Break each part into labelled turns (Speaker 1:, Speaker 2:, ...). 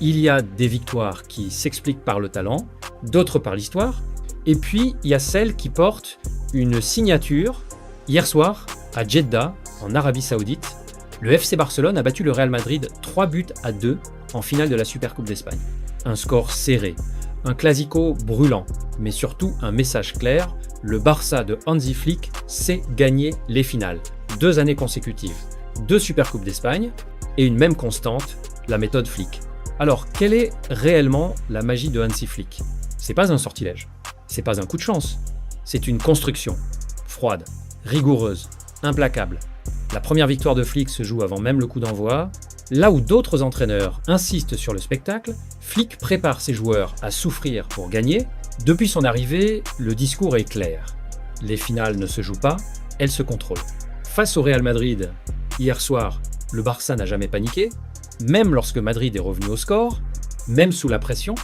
Speaker 1: Il y a des victoires qui s'expliquent par le talent, d'autres par l'histoire, et puis il y a celles qui portent une signature. Hier soir, à Jeddah, en Arabie Saoudite, le FC Barcelone a battu le Real Madrid 3-2 en finale de la Supercoupe d'Espagne. Un score serré, un classico brûlant, mais surtout un message clair, le Barça de Hansi Flick sait gagner les finales. 2 années consécutives, 2 Supercoupes d'Espagne et une même constante, la méthode Flick. Alors, quelle est réellement la magie de Hansi Flick? C'est pas un sortilège, c'est pas un coup de chance, c'est une construction, froide, rigoureuse, implacable. La première victoire de Flick se joue avant même le coup d'envoi. Là où d'autres entraîneurs insistent sur le spectacle, Flick prépare ses joueurs à souffrir pour gagner. Depuis son arrivée, le discours est clair. Les finales ne se jouent pas, elles se contrôlent. Face au Real Madrid, hier soir, le Barça n'a jamais paniqué, même lorsque Madrid est revenu au score, même sous la pression,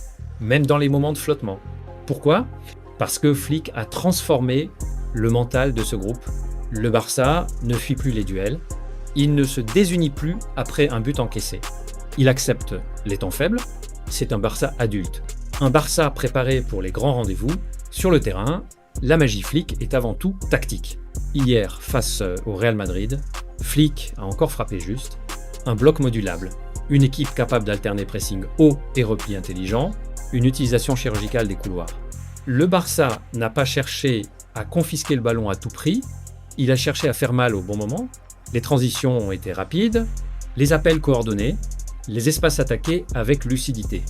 Speaker 1: même dans les moments de flottement. Pourquoi? Parce que Flick a transformé le mental de ce groupe. Le Barça ne fuit plus les duels, il ne se désunit plus après un but encaissé. Il accepte les temps faibles, c'est un Barça adulte. Un Barça préparé pour les grands rendez-vous. Sur le terrain, la magie Flick est avant tout tactique. Hier, face au Real Madrid, Flick a encore frappé juste. Un bloc modulable, une équipe capable d'alterner pressing haut et repli intelligent, une utilisation chirurgicale des couloirs. Le Barça n'a pas cherché à confisquer le ballon à tout prix, il a cherché à faire mal au bon moment, les transitions ont été rapides, les appels coordonnés, les espaces attaqués avec lucidité.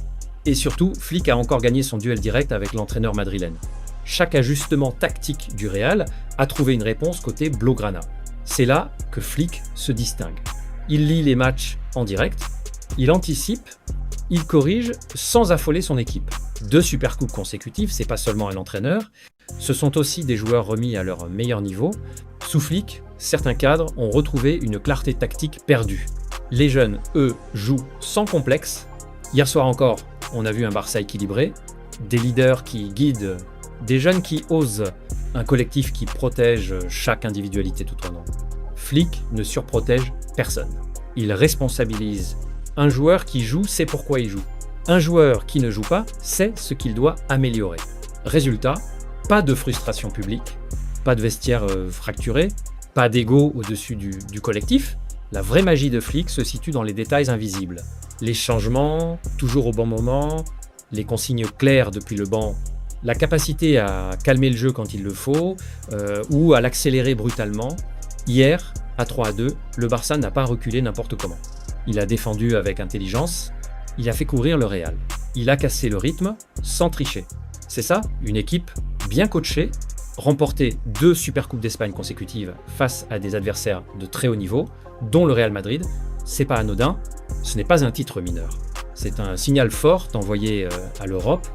Speaker 1: Et surtout, Flick a encore gagné son duel direct avec l'entraîneur madrilène. Chaque ajustement tactique du Real a trouvé une réponse côté Blaugrana. C'est là que Flick se distingue. Il lit les matchs en direct, il anticipe, il corrige sans affoler son équipe. 2 supercoupes consécutives, c'est pas seulement un entraîneur, ce sont aussi des joueurs remis à leur meilleur niveau. Sous Flick, certains cadres ont retrouvé une clarté tactique perdue. Les jeunes, eux, jouent sans complexe. Hier soir encore, on a vu un Barça équilibré, des leaders qui guident, des jeunes qui osent, un collectif qui protège chaque individualité tout au long. Flick ne surprotège personne. Il responsabilise. Un joueur qui joue sait pourquoi il joue. Un joueur qui ne joue pas sait ce qu'il doit améliorer. Résultat, pas de frustration publique, pas de vestiaire fracturé, pas d'ego au-dessus du collectif. La vraie magie de Flick se situe dans les détails invisibles. Les changements, toujours au bon moment, les consignes claires depuis le banc, la capacité à calmer le jeu quand il le faut, ou à l'accélérer brutalement. Hier, à 3-2, le Barça n'a pas reculé n'importe comment. Il a défendu avec intelligence, il a fait courir le Real. Il a cassé le rythme sans tricher. C'est ça, une équipe bien coachée, remporter 2 Supercoupes d'Espagne consécutives face à des adversaires de très haut niveau, dont le Real Madrid, c'est pas anodin, ce n'est pas un titre mineur. C'est un signal fort envoyé à l'Europe.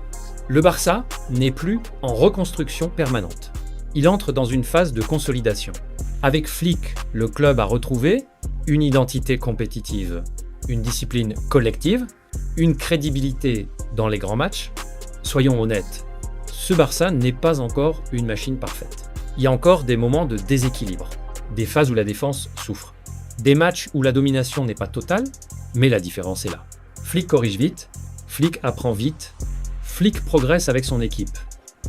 Speaker 1: Le Barça n'est plus en reconstruction permanente. Il entre dans une phase de consolidation. Avec Flick, le club a retrouvé une identité compétitive, une discipline collective, une crédibilité dans les grands matchs. Soyons honnêtes, ce Barça n'est pas encore une machine parfaite. Il y a encore des moments de déséquilibre, des phases où la défense souffre, des matchs où la domination n'est pas totale, mais la différence est là. Flick corrige vite, Flick apprend vite, Flick progresse avec son équipe.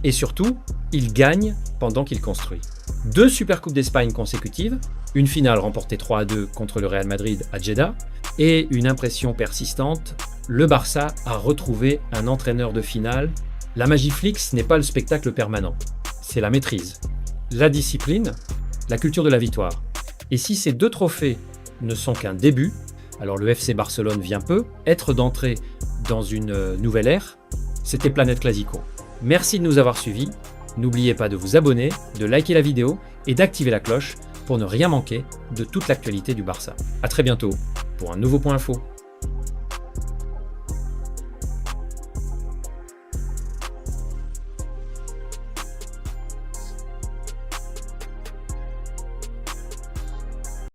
Speaker 1: Et surtout, il gagne pendant qu'il construit. 2 Supercoupes d'Espagne consécutives, une finale remportée 3-2 contre le Real Madrid à Jeddah, et une impression persistante, le Barça a retrouvé un entraîneur de finale. La magie Flick, ce n'est pas le spectacle permanent, c'est la maîtrise, la discipline, la culture de la victoire. Et si ces 2 trophées ne sont qu'un début, alors le FC Barcelone vient peu, être d'entrée dans une nouvelle ère. C'était Planète Classico. Merci de nous avoir suivis. N'oubliez pas de vous abonner, de liker la vidéo et d'activer la cloche pour ne rien manquer de toute l'actualité du Barça. À très bientôt pour un nouveau point info.